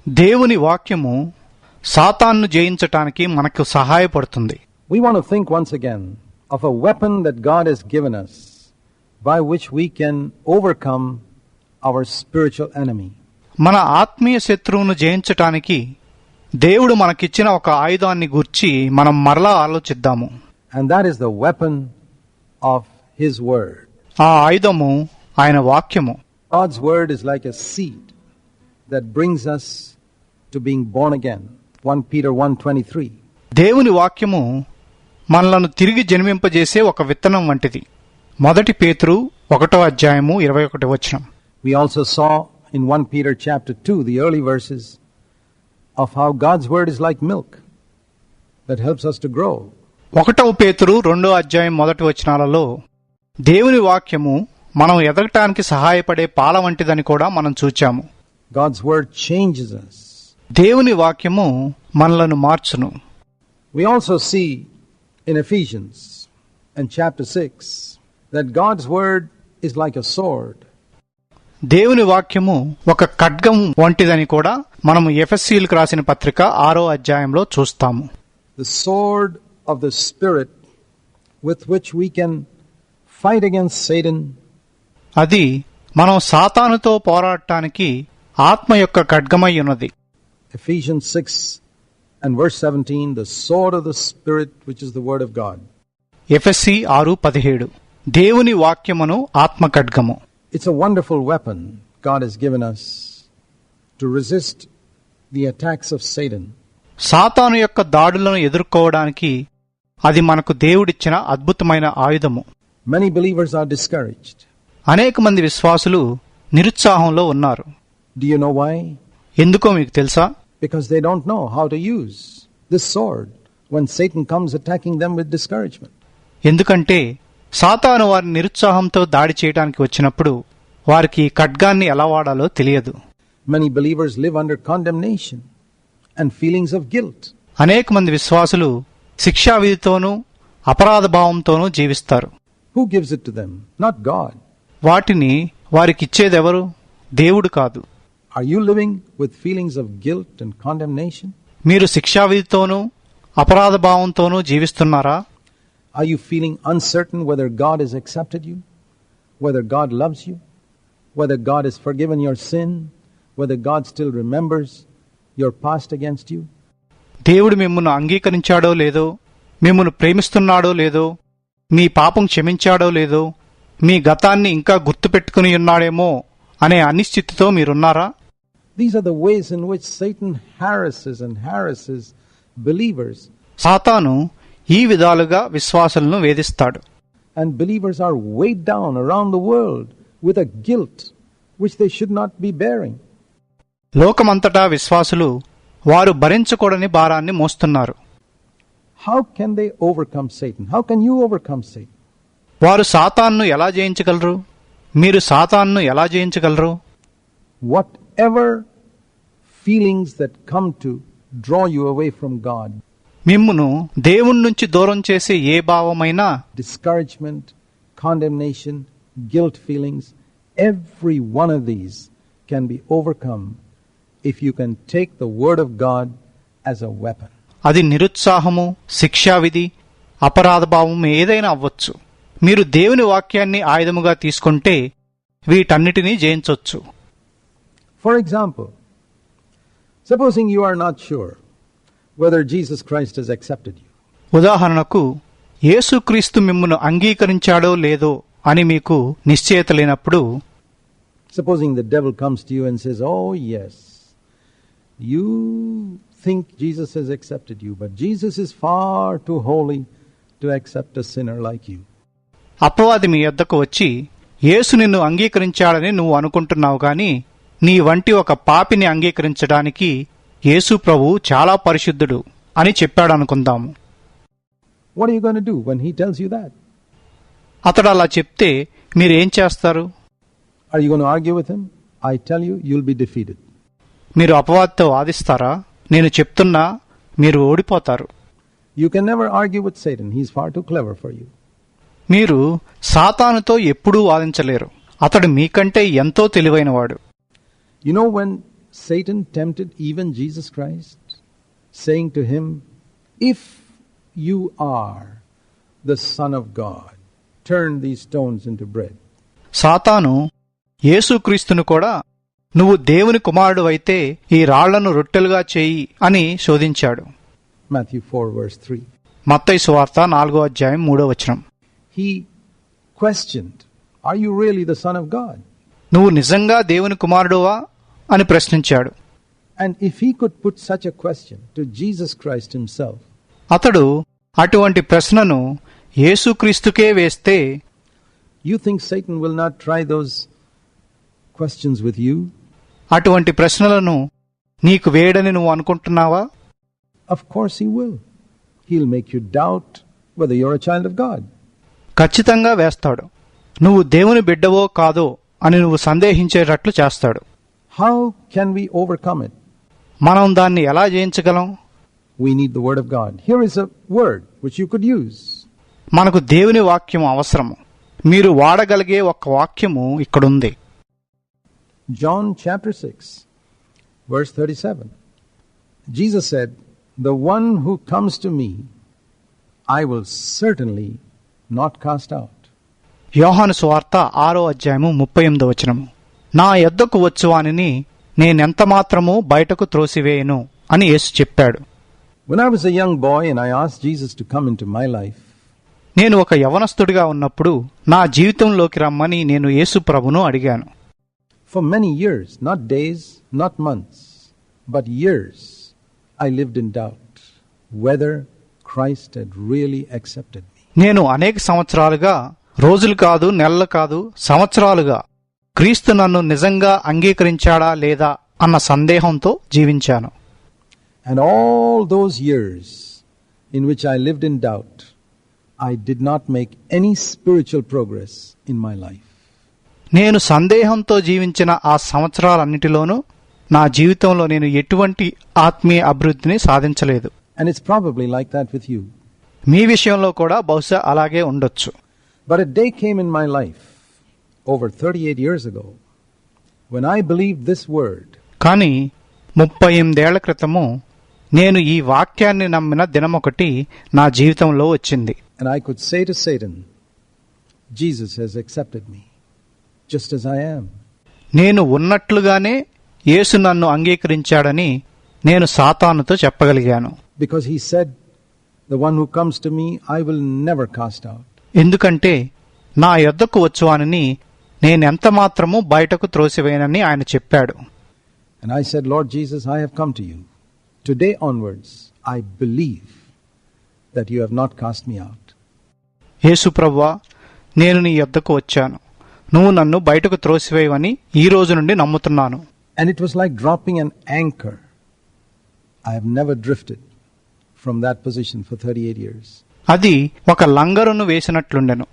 దేవుని వాక్యము సాతాన్ను జయించటానికి మనకు సహాయపడుతుంది. We want to think once again of a weapon that God has given us by which we can overcome our spiritual enemy. మన ఆత్మీయ శత్రువును జయించటానికి దేవుడు మనకిచ్చిన ఒక ఆయుధాన్ని గూర్చి మనం మరలా ఆలోచిద్దాము. And that is the weapon of His word. ఆ ఆయుధము ఆయన వాక్యము. God's word is like a seed that brings us to being born again. 1 Peter 1:23. దేవుని వాక్యము మనలను తిరిగి జన్మింపజేసే ఒక విత్తనం వంటిది. 1 పేతురు 1:21. We also saw in 1 Peter chapter 2 the early verses of how God's word is like milk that helps us to grow. 1 పేతురు 2:1 దేవుని వాక్యము మనం ఎదగటానికి సహాయపడే పాల వంటిదని కూడా మనం చూచాము. God's word changes us. దేవుని వాక్యము మనలను మార్చును. We also see in Ephesians and chapter 6 that God's word is like a sword. దేవుని వాక్యము ఒక ఖడ్గం వంటిదని కూడా మనము ఎఫెసీయులకు రాసిన పత్రిక 6వ చూస్తాము. The sword of the Spirit with which we can fight against Satan. అది మనం సాతానుతో పోరాడటానికి ఆత్మ యొక్క ఖడ్గమై ఉన్నది. Ephesians 6 and verse 17, the sword of the Spirit which is the word of God. ఎఫెసీ 6:17 దేవుని వాక్యమును ఆత్మ ఖడ్గము. It's a wonderful weapon God has given us to resist the attacks of Satan. సాతాను యొక్క దాడులను ఎదుర్కోవడానికి అది మనకు దేవుడిచ్చిన అద్భుతమైన ఆయుధము. Many believers are discouraged. అనేక మంది విశ్వాసులు నిరుత్సాహంలో ఉన్నారు. Do you know why? ఎందుకో మీకు తెలుసా? Because they don't know how to use this sword when Satan comes attacking them with discouragement. ఎందుకంటే సాతాను వారిని నిరుత్సాహంతో దాడి చేయడానికి వచ్చినప్పుడు వారికి ఈ ఖడ్గాన్ని ఎలా వాడాలో తెలియదు. Many believers live under condemnation and feelings of guilt. అనేక మంది విశ్వాసులు శిక్షావిధితోనూ అపరాధ భావంతోనూ జీవిస్తారు. Who gives it to them? Not God. వాటిని వారికిచ్చేదెవరు? దేవుడు కాదు. Are you living with feelings of guilt and condemnation? మీరు శిక్షావిధితోనూ అపరాధ భావంతోనూ జీవిస్తున్నారా? Are you feeling uncertain whether God has accepted you? Whether God loves you? Whether God has forgiven your sin? Whether God still remembers your past against you? దేవుడు మిమ్మును అంగీకరించాడో లేదో, మిమ్మును ప్రేమిస్తున్నాడో లేదో, మీ పాపం క్షమించాడో లేదో, మీ గతాన్ని ఇంకా గుర్తుపెట్టుకుని ఉన్నాడేమో అనే అనిశ్చితితో మీరున్నారా? These are the ways in which Satan harasses believers. సాతాను ఈ విధాలుగా విశ్వాసులను వేధిస్తాడు. And believers are weighed down around the world with a guilt which they should not be bearing. లోకమంతటా విశ్వాసులు వారు భరించకూడని భారాన్ని మోస్తున్నారు. How can they overcome Satan? How can you overcome Satan? వారు సాతాన్ను ఎలా జయించగలరు? మీరు సాతాన్ను ఎలా జయించగలరు? Whatever feelings that come to draw you away from God, మిమ్మును దేవుని నుంచి దూరం చేసే ఏ భావమైనా, discouragement, condemnation, guilt feelings, every one of these can be overcome if you can take the word of God as a weapon. అది నిరుత్సాహము, శిక్షావిధి, అపరాధభావం ఏదైనా అవ్వచ్చు. మీరు దేవుని వాక్యాన్ని ఆయుధముగా తీసుకుంటే వీటన్నిటినీ జయించవచ్చు. For example, supposing you are not sure whether Jesus Christ has accepted you. ఉదాహరణకు యేసుక్రీస్తు మిమ్మును అంగీకరించాడో లేదో అని మీకు నిశ్చయత లేనప్పుడు, supposing the devil comes to you and says, "Oh yes, you think Jesus has accepted you, but Jesus is far too holy to accept a sinner like you." అపవాది మీ యొద్దకు వచ్చి యేసు నిన్ను అంగీకరించాడని నువ్వు అనుకుంటున్నావు గాని నీ వంటి ఒక పాపిని అంగీకరించడానికి యేసు ప్రభువు చాలా పరిశుద్ధుడు అని చెప్పాడనుకుందాము. What are you going to do when he tells you that? అతడు అలా చెప్తే మీరేం చేస్తారు? Are you going to argue with him? I tell you, you'll be defeated. మీరు అపవాదితో వాదిస్తారా? నేను చెప్తున్నా, మీరు ఓడిపోతారు. You can never argue with Satan. He's far too clever for you. మీరు సాతానుతో ఎప్పుడూ వాదించలేరు. అతడు మీకంటే ఎంతో తెలివైనవాడు. You know, when Satan tempted even Jesus Christ, saying to him, "If you are the Son of God, turn these stones into bread." సాతాను యేసుక్రీస్తును కూడా నువ్వు దేవుని కుమారుడు అయితే ఈ రాళ్లను రొట్టెలుగా చేయి అని శోధించాడు. Matthew 4 verse 3. మత్తయి సువార్త 4:3. He questioned, "Are you really the Son of God?" నువ్వు నిజంగా దేవుని కుమారుడువా అని ప్రశ్నించాడు. And if he could put such a question to Jesus Christ himself, అతడు అటువంటి ప్రశ్నను యేసుక్రీస్తుకే వేస్తే, you think Satan will not try those questions with you? అటువంటి ప్రశ్నలను నీకు వేయడని నువ్వు అనుకుంటున్నావా? Of course he will. He'll make you doubt whether you're a child of God. ఖచ్చితంగా వేస్తాడు. నువ్వు దేవుని బిడ్డవో కాదో అని నువ్వు సందేహించేటట్లు చేస్తాడు. How can we overcome it? మనం దాన్ని ఎలా జయించగలం? We need the word of God. Here is a word which you could use. మనకు దేవుని వాక్యం అవసరము. మీరు వాడగలిగే ఒక వాక్యము ఇక్కడుంది. John chapter 6 verse 37. Jesus said, "The one who comes to me, I will certainly not cast out." యోహాను సువార్త 6:38. నా యొద్దకు వచ్చువానిని నేనెంతమాత్రము బయటకు త్రోసివేయను అని యేసు చెప్పాడు. When I was a young boy and I asked Jesus to come into my life, నేను ఒక యవనస్తుడిగా ఉన్నప్పుడు నా జీవితంలోకి రమ్మని నేను యేసు ప్రభును అడిగాను. for many years, not days, not months, but years, I lived in doubt whether Christ had really accepted me. నేను అనేక సంవత్సరాలుగా, రోజులు కాదు, నెలలు కాదు, సంవత్సరాలుగా క్రీస్తు నన్ను నిజంగా అంగీకరించాడా లేదా అన్న సందేహంతో జీవించాను. And all those years in which I lived in doubt, I did not make any spiritual progress in my life. నేను సందేహంతో జీవించిన ఆ సంవత్సరాలన్నిటిలోనూ నా జీవితంలో నేను ఎటువంటి ఆత్మీయ అభివృద్ధిని సాధించలేదు. And it's probably like that with you. మీ విషయంలో కూడా బహుశా అలాగే ఉండొచ్చు. But a day came in my life over 38 years ago when I believed this word. కానీ 38 ఏళ్ల క్రితము నేను ఈ వాక్యాన్ని నమ్మిన దినమొకటి నా జీవితంలో వచ్చింది. And I could say to Satan, "Jesus has accepted me just as I am." నేను ఉన్నట్లుగానే యేసు నన్ను అంగీకరించాడని నేను సాతానుతో చెప్పగలిగాను. Because he said, "The one who comes to me, I will never cast out." ఎందుకంటే నా యొద్దకు వచ్చువానిని నేనెంతమాత్రము బయటకు త్రోసివేయనని ఆయన చెప్పాడు. And I said, "Lord Jesus, I have come to you. Today onwards, I believe that you have not cast me out." యేసు ప్రభువా, నేను నీ యొద్దకు వచ్చాను. నువ్వు నన్ను బయటకు త్రోసివేయవని ఈ రోజు నుండి నమ్ముతున్నాను. And it was like dropping an anchor. I have never drifted from that position for 38 years. అది ఒక లంగరును వేసినట్లుండెను.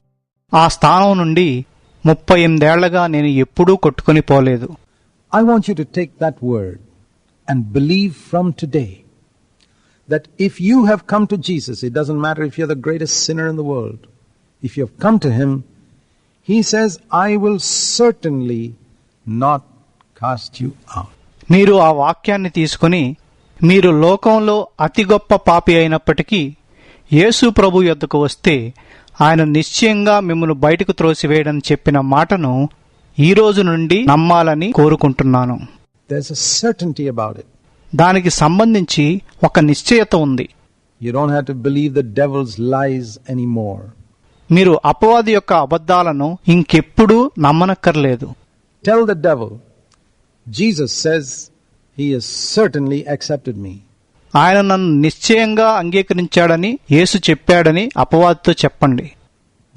ఆ స్థానం నుండి 38 ఏళ్లగా నేను ఎప్పుడూ కొట్టుకుని పోలేదు. I want you to take that word and believe from today that if you have come to Jesus, it doesn't matter if you're the greatest sinner in the world, if you have come to Him, He says, "I will certainly not cast you out." మీరు ఆ వాక్యాన్ని తీసుకుని మీరు లోకంలో అతి గొప్ప పాపి అయినప్పటికీ యేసు ప్రభు యొద్దకు వస్తే ఆయన నిశ్చయంగా మిమ్మల్ని బయటకు త్రోసివేయడని చెప్పిన మాటను ఈ రోజు నుండి నమ్మాలని కోరుకుంటున్నాను. There's a certainty about it. దానికి సంబంధించి ఒక నిశ్చయత ఉంది. You don't have to believe the devil's lies anymore. మీరు అపవాది యొక్క అబద్ధాలను ఇంకెప్పుడూ నమ్మనక్కర్లేదు. Tell the devil, "Jesus says he has certainly accepted me." ఆయన నన్ను నిశ్చయంగా అంగీకరించాడని యేసు చెప్పాడని అపవాదితో చెప్పండి.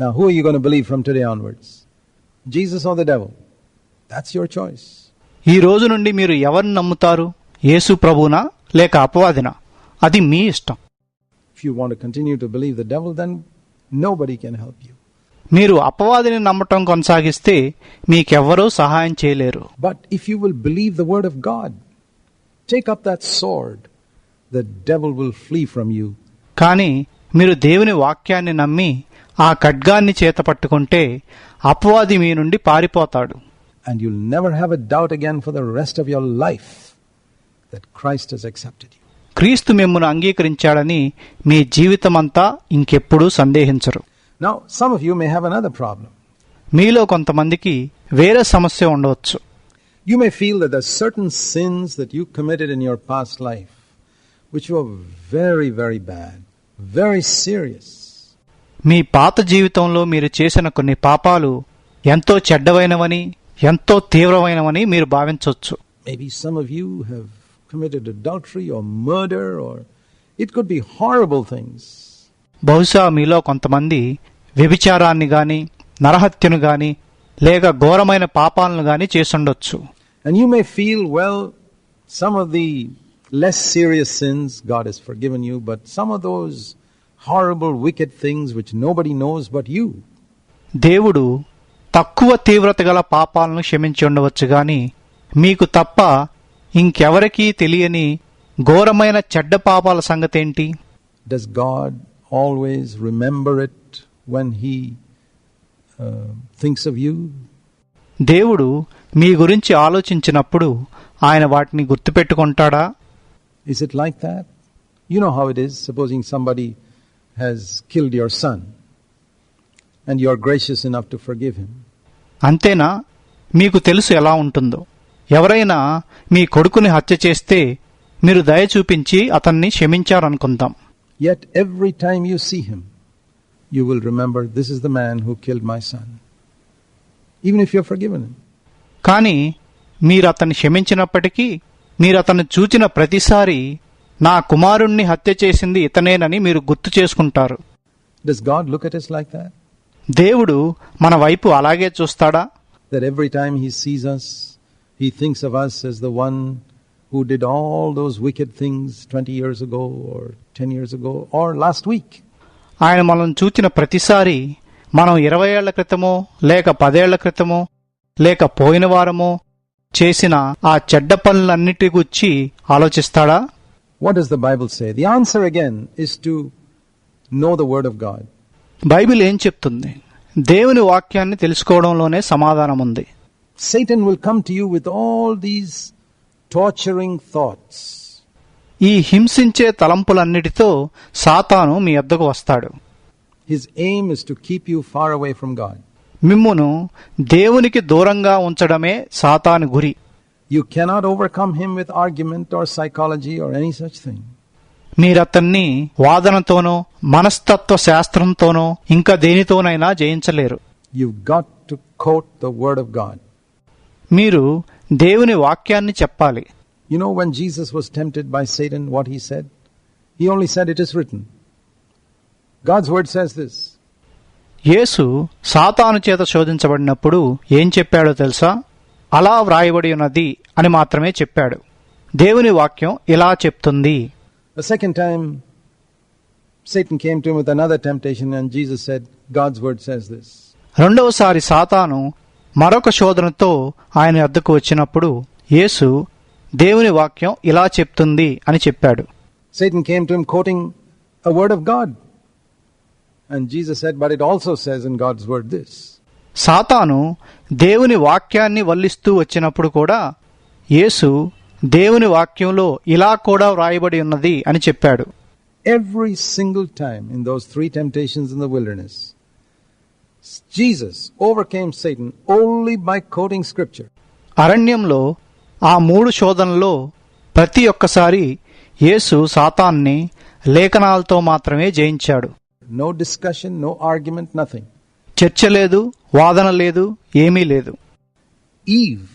Now who are you going to believe from today onwards? Jesus or the devil? That's your choice. ఈ రోజు నుండి మీరు ఎవరిని నమ్ముతారు? యేసు ప్రభునా లేక అపవాదినా? అది మీ ఇష్టం. If you want to continue to believe the devil, then nobody can help you. మీరు అపవాదిని నమ్మటం కొనసాగిస్తే మీకెవ్వరూ సహాయం చేయలేరు. But if you will believe the word of God, take up that sword, the devil will flee from you. కానీ మీరు దేవుని వాక్యాన్ని నమ్మి ఆ ఖడ్గాన్ని చేత పట్టుకుంటే అపవాది మీ నుండి పారిపోతాడు. And you'll never have a doubt again for the rest of your life that Christ has accepted you. క్రీస్తు మిమ్మును అంగీకరించాడని మీ జీవితమంతా ఇంకెప్పుడూ సందేహించరు. Now, some of you may have another problem. మీలో కొంతమందికి వేరే సమస్య ఉండవచ్చు. You may feel that there are certain sins that you committed in your past life which were very, very bad, very serious. మీ పాత జీవితంలో మీరు చేసిన కొన్ని పాపాలు ఎంతో చెడ్డవైనవని, ఎంతో తీవ్రమైనవని మీరు భావించవచ్చు. Maybe some of you have committed adultery or murder, or it could be horrible things. బహుశా మీలో కొంతమంది వ్యభిచారాన్ని గాని, నరహత్యను గాని, లేక ఘోరమైన పాపాలను గాని చేసుండొచ్చు. And you may feel, well, some of the less serious sins God has forgiven you, but some of those horrible, wicked things which nobody knows but you. దేవుడు తక్కువ తీవ్రత గల పాపాలను క్షమించి ఉండవచ్చు గాని, మీకు తప్ప ఇంకెవరికీ తెలియని ఘోరమైన చెడ్డ పాపాల సంగతేంటి? Does God always remember it when He thinks of you? దేవుడు మీ గురించి ఆలోచించినప్పుడు ఆయన వాటిని గుర్తుపెట్టుకుంటాడా? Is it like that? You know how it is. Supposing somebody has killed your son and you are gracious enough to forgive him. అంతేనా? మీకు తెలుసు ఎలా ఉంటుందో. ఎవరైనా మీ కొడుకుని హత్య చేస్తే మీరు దయ చూపించి అతన్ని క్షమించారనుకుందాం. Yet every time you see him, you will remember, this is the man who killed my son. Even if you have forgiven him. కానీ మీరు అతన్ని క్షమించినప్పటికీ మీరు అతన్ని చూచిన ప్రతిసారి నా కుమారుణ్ణి హత్య చేసింది ఇతనేనని మీరు గుర్తు చేసుకుంటారు. Does God look at us like that? దేవుడు మన వైపు అలాగే చూస్తాడా? That every time he sees us, he thinks of us as the one who did all those wicked things 20 years ago or 10 years ago or last week. ఆయన మనం చూచిన ప్రతిసారి మనం 20 ఏళ్ల క్రితమో లేక 10 ఏళ్ల క్రితమో లేక పోయిన వారమో చేసిన ఆ చెడ్డ పనులన్నిటి గురించి ఆలోచిస్తాడా? What does the Bible say? The answer again is to know the Word of God. Bible ఏం చెప్తుంది? దేవుని వాక్యాన్ని తెలుసుకోవడంలోనే సమాధానం ఉంది. Satan will come to you with all these torturing thoughts. ఈ హింసించే తలంపులన్నిటితో సాతాను మీ వద్దకు వస్తాడు. His aim is to keep you far away from God. మిమ్మును దేవునికి దూరంగా ఉంచడమే సాతాను గురి. You cannot overcome him with argument or psychology or any such thing. మీరతన్ని వాదనతోనో మనస్తత్వ శాస్త్రంతోనో ఇంకా దేనితోనైనా జయించలేరు. You've got to quote the Word of God. మీరు దేవుని వాక్యాన్ని చెప్పాలి. You know, when Jesus was tempted by Satan, what he said? He only said, it is written. God's Word says this. యేసు సాతాను చేత శోధించబడినప్పుడు ఏం చెప్పాడో తెలుసా? అలా వ్రాయబడి ఉన్నది అని మాత్రమే చెప్పాడు. దేవుని వాక్యం ఇలా చెప్తుంది. The second time, Satan came to him with another temptation and Jesus said, God's Word says this. రెండవసారి సాతాను మరొక శోధనతో ఆయన వద్దకు వచ్చినప్పుడు యేసు దేవుని వాక్యం ఇలా చెప్తుంది అని చెప్పాడు. Satan came to him quoting a word of God. And Jesus said, but it also says in God's Word this. సాతాను దేవుని వాక్యాన్ని వల్లిస్తూ వచ్చినప్పుడు కూడా యేసు దేవుని వాక్యంలో ఇలా కూడా వ్రాయబడి ఉన్నది అని చెప్పాడు. Every single time in those 3 temptations in the wilderness, Jesus overcame Satan only by quoting Scripture. అరణ్యంలో ఆ 3 శోధనల్లో ప్రతి ఒక్కసారి యేసు సాతాన్ని లేఖనాలతో మాత్రమే జయించాడు. No discussion, no argument, nothing. చర్చ లేదు, వాదన లేదు, ఏమీ లేదు. Eve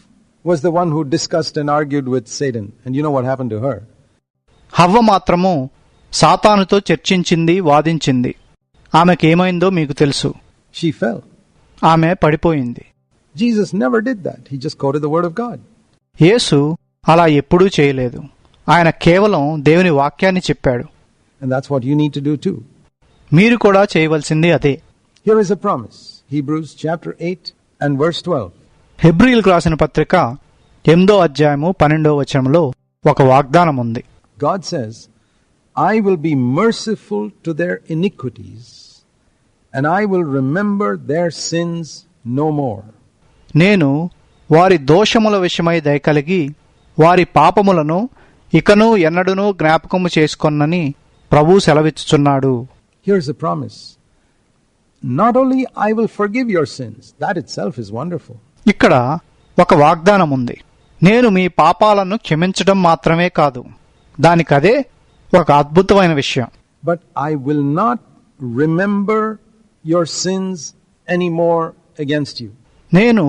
was the one who discussed and argued with Satan. And you know what happened to her? హవ్వ మాత్రము సాతానుతో చర్చించింది, వాదించింది. ఆమెకేమైందో మీకు తెలుసు. She fell. ఆమె పడిపోయింది. Jesus never did that. He just quoted the Word of God. యేసు అలా ఎప్పుడూ చేయలేదు. ఆయన కేవలం దేవుని వాక్యాన్ని చెప్పాడు. And that's what you need to do too. మీరు కూడా చేయవలసింది అదే. Here is a promise. Hebrews chapter 8 and verse 12. హెబ్రీయులకు రాసిన పత్రిక 8వ అధ్యాయము 12వ వచనంలో ఒక వాగ్దానం ఉంది. God says, I will be merciful to their iniquities, and I will remember their sins no more. నేను వారి దోషముల విషయమై దయ కలిగి వారి పాపములను ఇకను ఎన్నడునూ జ్ఞాపకము చేసుకొన్నని ప్రభువు సెలవిచ్చుచున్నాడు. Here's a promise. Not only I will forgive your sins, that itself is wonderful. ఇక్కడ ఒక వాగ్దానం ఉంది. నేను మీ పాపాలను క్షమించడం మాత్రమే కాదు, దానికదే ఒక అద్భుతమైన విషయం. But I will not remember your sins anymore against you. నేను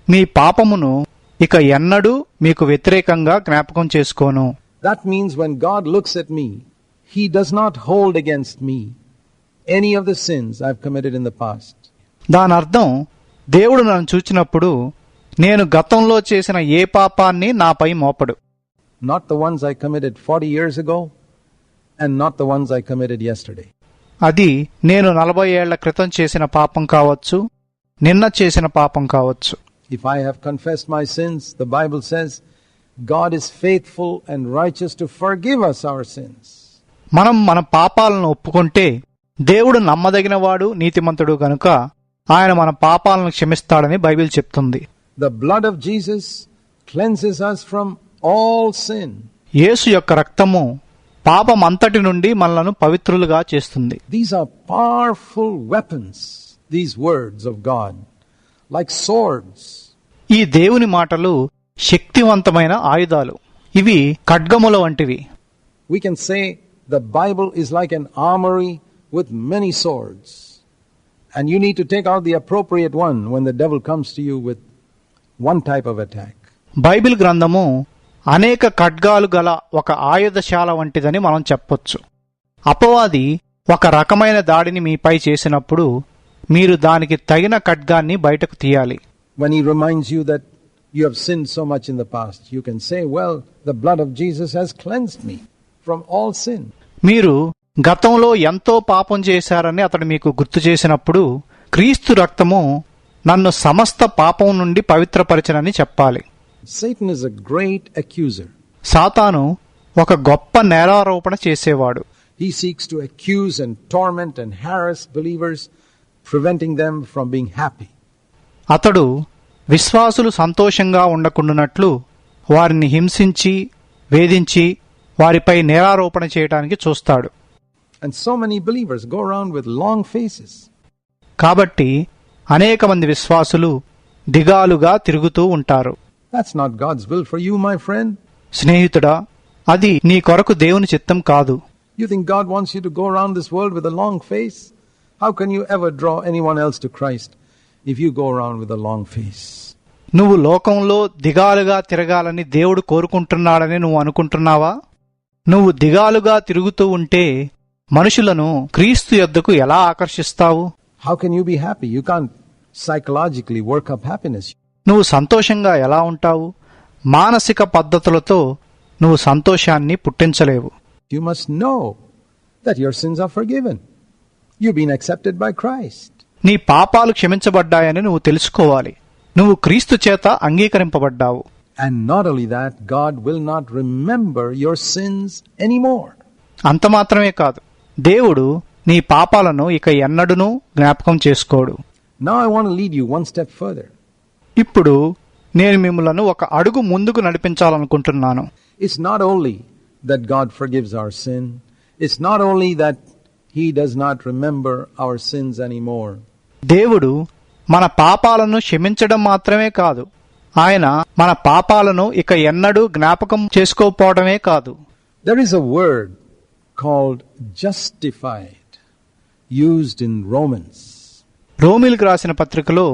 మీ పాపమును ఇక ఎన్నడూ మీకు వ్యతిరేకంగా జ్ఞాపకం చేసుకోను. That means when God looks at me, He does not hold against me any of the sins I've committed in the past. దాని అర్థం, దేవుడు నన్ను చూచినప్పుడు నేను గతంలో చేసిన ఏ పాపాన్ని నాపై మోపడు. Not the ones I committed 40 years ago and not the ones I committed yesterday. అది నేను 40 ఏళ్ల క్రితం చేసిన పాపం కావచ్చు, నిన్న చేసిన పాపం కావచ్చు. If I have confessed my sins, the Bible says, God is faithful and righteous to forgive us our sins. మనం మన పాపాలను ఒప్పుకుంటే దేవుడు నమ్మదగినవాడు, నీతిమంతుడు గనుక ఆయన మన పాపాలను క్షమిస్తాడని బైబిల్ చెప్తుంది. The blood of Jesus cleanses us from all sin. యేసు యొక్క రక్తము పాపమంతటి నుండి మనలను పవిత్రులుగా చేస్తుంది. These are powerful weapons, these words of God, like swords. ఈ దేవుని మాటలు శక్తివంతమైన ఆయుధాలు. ఇవి ఖడ్గముల వంటివి. We can say the Bible is like an armory with many swords. And you need to take out the appropriate one when the devil comes to you with one type of attack. Bible గ్రంథము అనేక ఖడ్గాలు గల ఒక ఆయుధశాల వంటిదని మనం చెప్పొచ్చు. అపవాది ఒక రకమైన దాడిని మీపై చేసినప్పుడు మీరు దానికి తగిన ఖడ్గాన్ని బయటకు తీయాలి. When he reminds you that you have sinned so much in the past, you can say, well, the blood of Jesus has cleansed me from all sin. మీరు గతంలో ఎంతో పాపం చేశారని అతడు మీకు గుర్తు చేసినప్పుడు క్రీస్తు రక్తము నన్ను సమస్త పాపం నుండి పవిత్రపరచనని చెప్పాలి. Satan is a great accuser. సాతాను ఒక గొప్ప నేరారోపణ చేసేవాడు. He seeks to accuse and torment and harass believers, preventing them from being happy. అతడు విశ్వాసులు సంతోషంగా ఉండకుండానట్లు వారిని హింసించి వేధించి వారిపై నేరారోపణ చేయడానికి చూస్తాడు. And so many believers go around with long faces. కాబట్టి అనేక మంది విశ్వాసులు దిగాలుగా తిరుగుతూ ఉంటారు. That's not God's will for you, my friend. స్నేహితుడా, అది నీ కొరకు దేవుని చిత్తం కాదు. You think God wants you to go around this world with a long face? How can you ever draw anyone else to Christ if you go around with a long face? నువ్వు లోకంలో దిగాలుగా తిరగాలని దేవుడు కోరుకుంటున్నాడని నువ్వు అనుకుంటున్నావా? నువ్వు దిగాలుగా తిరుగుతూ ఉంటే మనుషులను క్రీస్తు యొద్దకు ఎలా ఆకర్షిస్తావు? How can you be happy? You can't psychologically work up happiness. నువ్వు సంతోషంగా ఎలా ఉంటావు? మానసిక పద్ధతులతో నువ్వు సంతోషాన్ని పుట్టించలేవు. You must know that your sins are forgiven. You've been accepted by Christ. నీ పాపాలు క్షమించబడ్డాయని నువ్వు తెలుసుకోవాలి. నువ్వు క్రీస్తు చేత అంగీకరింపబడ్డావు. And not only that, God will not remember your sins anymore. అంత మాత్రమే కాదు, దేవుడు నీ పాపాలను ఇక ఎన్నడూనూ జ్ఞాపకం చేసుకోడు. Now I want to lead you one step further. ఇప్పుడు నేను మిమ్మలను ఒక అడుగు ముందుకు నడిపించాలనుకుంటున్నాను. It's not only that God forgives our sin. It's not only that He does not remember our sins anymore. దేవుడు మన పాపాలను క్షమించడం మాత్రమే కాదు, ఆయన మన పాపాలను ఇక ఎన్నడూ జ్ఞాపకం చేసుకోపోవడమే కాదు. There is a word called justified, used in Romans. రోమీయులకు రాసిన పత్రికలో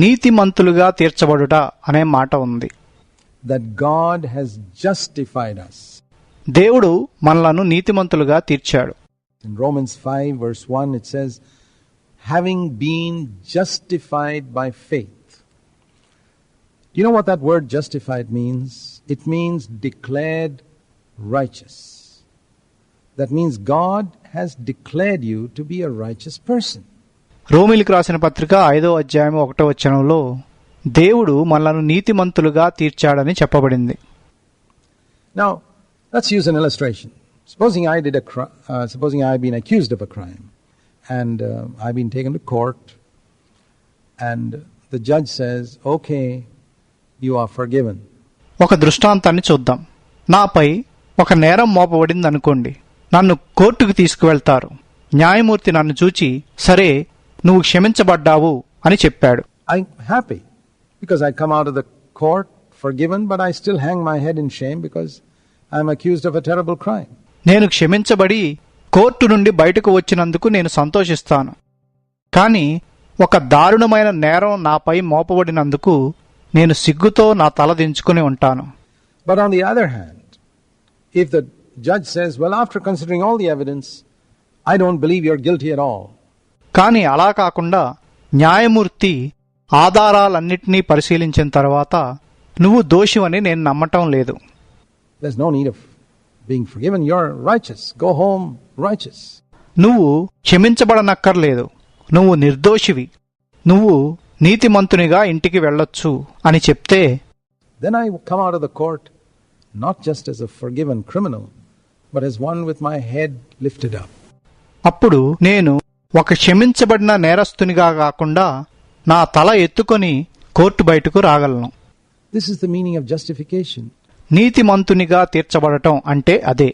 నీతిమంతులుగా తీర్చబడుట అనే మాట ఉంది. That God has justified us. దేవుడు మనలను నీతిమంతులుగా తీర్చాడు. In Romans 5 verse 1 it says, having been justified by faith. You know what that word justified means? It means declared righteous. That means God has declared you to be a righteous person. రోమీయులకు రాసిన పత్రిక 5వ అధ్యాయం 1వ వచనంలో దేవుడు మనలను నీతిమంతులుగా తీర్చాడని చెప్పబడింది. Now, let's use an illustration. Supposing I've been accused of a crime and I've been taken to court and the judge says, okay, you are forgiven. ఒక దృష్టాంతాన్ని చూద్దాం. నాపై ఒక నేరం మోపబడిందనుకోండి. నన్ను కోర్టుకు తీసుకువెళ్తారు. న్యాయమూర్తి నన్ను చూచి, సరే నువ్వు క్షమించబడ్డావు అని చెప్పాడు. I'm happy because I come out of the court forgiven, but I still hang my head in shame because I'm accused of a terrible crime. నేను క్షమించబడి కోర్టు నుండి బయటకు వచ్చినందుకు నేను సంతోషిస్తాను. కాని ఒక దారుణమైన నేరం నాపై మోపబడినందుకు నేను సిగ్గుతో నా తల దించుకుని ఉంటాను. But on the other hand, if the judge says, well, after considering all the evidence, I don't believe you're guilty at all. కాని అలా కాకుండా న్యాయమూర్తి ఆధారాలన్నిటినీ పరిశీలించిన తర్వాత నువ్వు దోషివని నేను నమ్మటం లేదు. There's no need of being forgiven. You're righteous. Go home righteous. నువ్వు క్షమించబడనక్కర్లేదు, నువ్వు నిర్దోషివి, నువ్వు నీతిమంతునిగా ఇంటికి వెళ్ళొచ్చు అని చెప్తే, Then I come out of the court not just as a forgiven criminal, but as one with my head lifted up. అప్పుడు నేను ఒక క్షమించబడిన నేరస్తునిగా కాకుండా నా తల ఎత్తుకొని కోర్టు బయటకు రాగలను. This is the meaning of justification. నీతిమంతునిగా తీర్చబడటం అంటే అదే.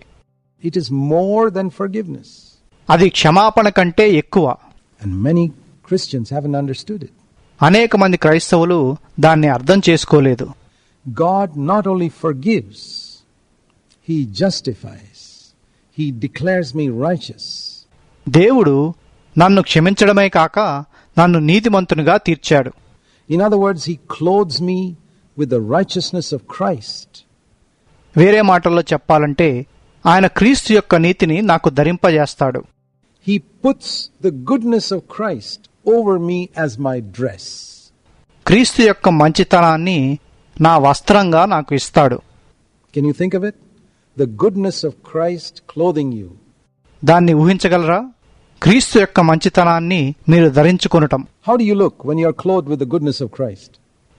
It is more than forgiveness. అది క్షమాపణ కంటే ఎక్కువ. And many Christians haven't understood it. అనేక మంది క్రైస్తవులు దాన్ని అర్థం చేసుకోలేదు. God not only forgives, He justifies. He declares me righteous. దేవుడు నన్ను క్షమించడమే కాక నన్ను నీతిమంతునిగా తీర్చాడు. In other words, He clothes me with the righteousness of Christ. వేరే మాటల్లో చెప్పాలంటే ఆయన క్రీస్తు యొక్క నీతిని నాకు ధరింపజేస్తాడు. He puts the goodness of Christ over me as my dress. క్రీస్తు యొక్క మంచితనాన్ని నా వస్త్రంగా నాకు ఇస్తాడు. Can you think of it? The goodness of Christ clothing you. దాన్ని ఊహించగలరా? క్రీస్తు యొక్క మంచితనాన్ని మీరు ధరించుకొనటం. How do you look when you are clothed with the goodness of Christ?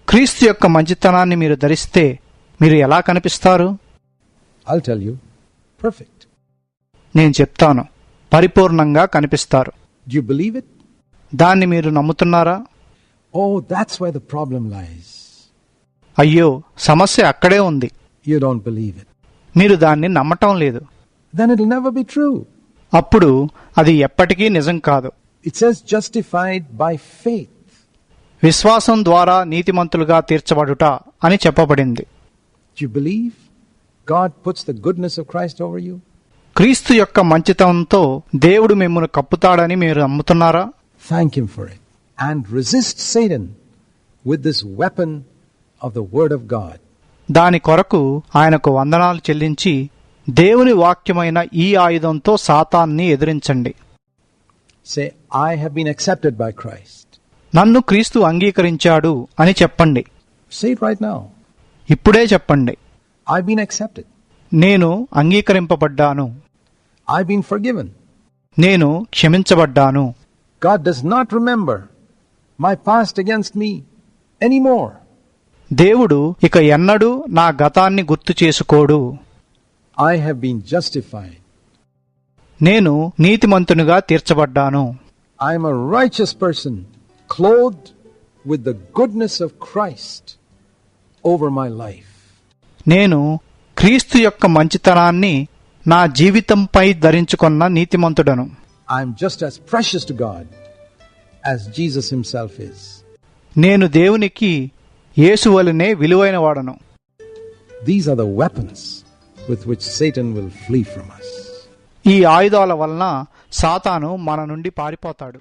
క్రీస్తు యొక్క మంచితనాన్ని మీరు ధరిస్తే మీరు ఎలా కనిపిస్తారు? I'll tell you, perfect. నేను చెప్తాను, పరిపూర్ణంగా కనిపిస్తారు. Do you believe it? దాన్ని మీరు నమ్ముతున్నారా? Oh, that's where the problem lies. అయ్యో, సమస్య అక్కడే ఉంది. You don't believe it. మీరు దాన్ని నమ్మటం లేదు. Then it'll never be true. అప్పుడు అది ఎప్పటికీ నిజం కాదు. It says justified by faith. విశ్వాసం ద్వారా నీతిమంతులుగా తీర్చబడుట అని చెప్పబడింది. Do you believe God puts the goodness of Christ over you? క్రీస్తు యొక్క మంచితనంతో దేవుడు మిమ్మల్ని కప్పుతాడని మీరు నమ్ముతున్నారా? Thank Him for it. And resist Satan with this weapon of the Word of God. దాని కొరకు ఆయనకు వందనాలు చెల్లించి దేవుని వాక్యమైన ఈ ఆయుధంతో సాతాన్ని ఎదిరించండి. Say, I have been accepted by Christ. నన్ను క్రీస్తు అంగీకరించాడు అని చెప్పండి. Say it right now. ఇప్పుడే చెప్పండి. I've been accepted. నేను అంగీకరింపబడ్డాను. I've been forgiven. నేను క్షమించబడ్డాను. God does not remember my past against me anymore. దేవుడు ఇక ఎన్నడూ నా గతాన్ని గుర్తు చేసుకోడు. I have been justified. నేను నీతిమంతునిగా తీర్చబడ్డాను. I am a righteous person, clothed with the goodness of Christ over my life. నేను క్రీస్తు యొక్క మంచితనాన్ని నా జీవితంపై ధరించుకున్న నీతిమంతుడను. I am just as precious to God as Jesus Himself is. నేను దేవునికి యేసువలనే విలువైన వాడను. These are the weapons with which Satan will flee from us. ఈ ఆయుధాల వలన సాతాను మన నుండి పారిపోతాడు.